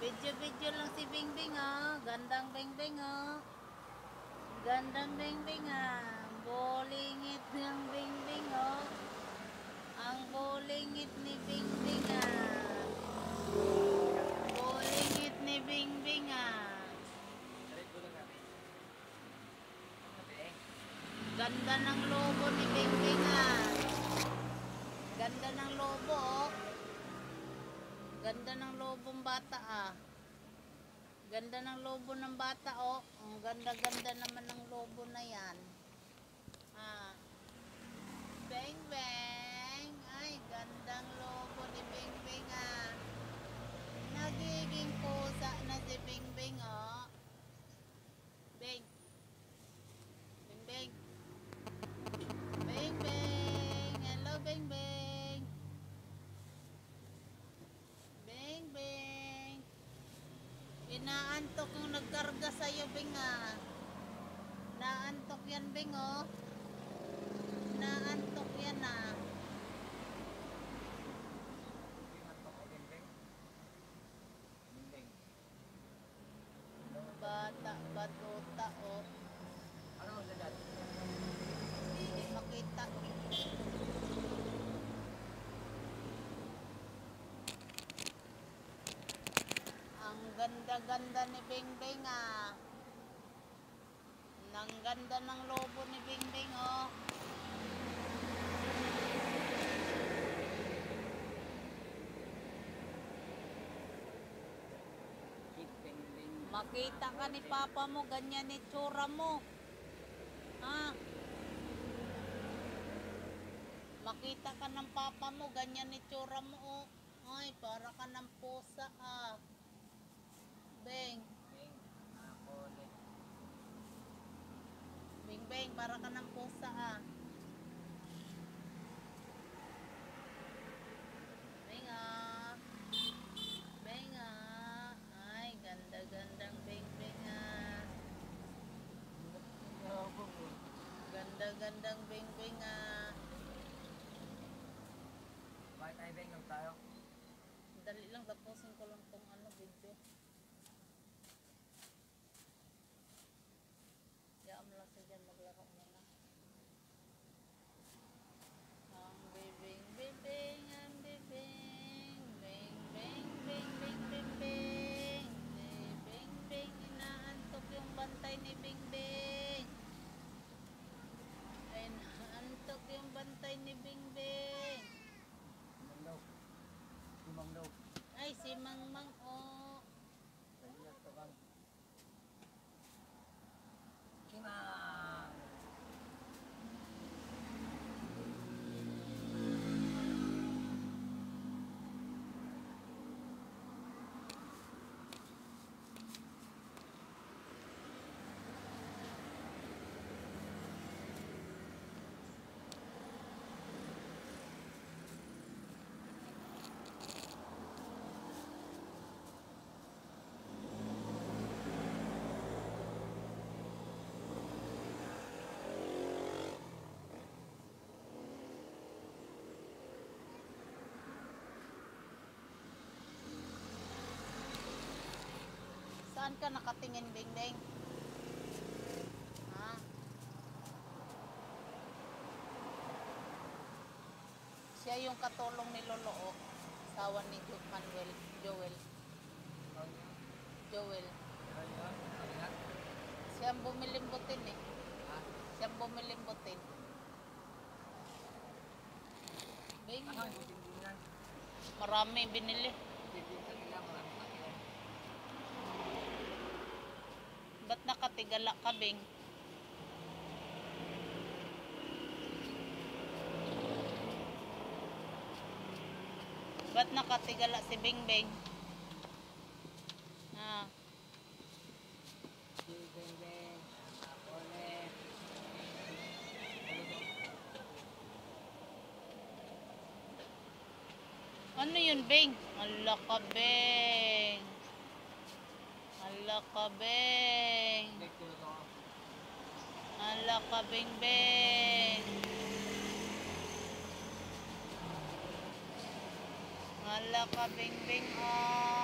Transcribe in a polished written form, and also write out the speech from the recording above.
Video-video lang si Bingbing, oh. Gandang Bingbing, oh. Gandang Bingbing, ah. Bolingit ng Bingbing, oh. Ang bolingit ni Bingbing, ah. Bolingit ni Bingbing, ah. Ganda ng lobo ni Bingbing, ah. Ganda ng lobo, oh. Ganda ng lobong bata, ah. Ganda ng lobo ng bata, oh. Ang ganda-ganda naman ng lobo na yan. Ah. Beng beng. Ay, gandang lobo ni Bingbing, ah. Nagiging pusa na si Bingbing, oh. Beng. Beng beng. Beng beng. Hello, Beng beng. Beng beng. Inaantok yung nagkarga sa'yo, Beng, ah. Naantok yan, Beng, oh. Naantok yan, ah. Bata, batuta, oh. Ano ang dadat? Hindi makita. Ang ganda-ganda ni Bingbing, ah. Ang ganda ng lobo ni Bingbing, oh. Makita ka ni Papa mo, ganyan ni tsura mo. Ha? Makita ka ng Papa mo, ganyan ni tsura mo, oh. Ay, para ka ng pusa, ah. Beng. Bing beng, para ka ng pusa, ah. Beng, ah. Beng, ah. Ay, ganda-gandang beng beng, ah. Ganda-gandang beng beng, ah. Bakit tayo beng lang tayo? Dali lang, tapusin ko lang tong ano, video. Yaan mo lang siya dyan, maglaro muna. Ang bibing, bibing, ang bibing. Bing, bing, bing, bing, bing, bing. Bing, bing, inaantok yung bantay ni Bing Bing. Ay, naantok yung bantay ni Bing Bing. Manglaw. Si Manglaw. Ay, si Mang Mang, oh. Kaya ito bang. Si Mang. Saan ka nakatingin, Bing Bing? Ha? Siya yung katulong ni Lolo, oh. Asawa ni Manuel, Joel. Joel. Siya ang bumilimbutin, eh. Siya ang bumilimbutin. Bing, Ano yung tingnan? marami binili. Tingnan nila marami sakyan. Ba't nakatigala ka, Bing? Ba't nakatigala si Bing Bing? Ah. Si beng beng. Ulit. Ano yun, Bing? Ala ka, Bing. Ala ka, Bing. Tulog ako. Ala ka, Bing Bing. Ala ka, Bing Bing, oh.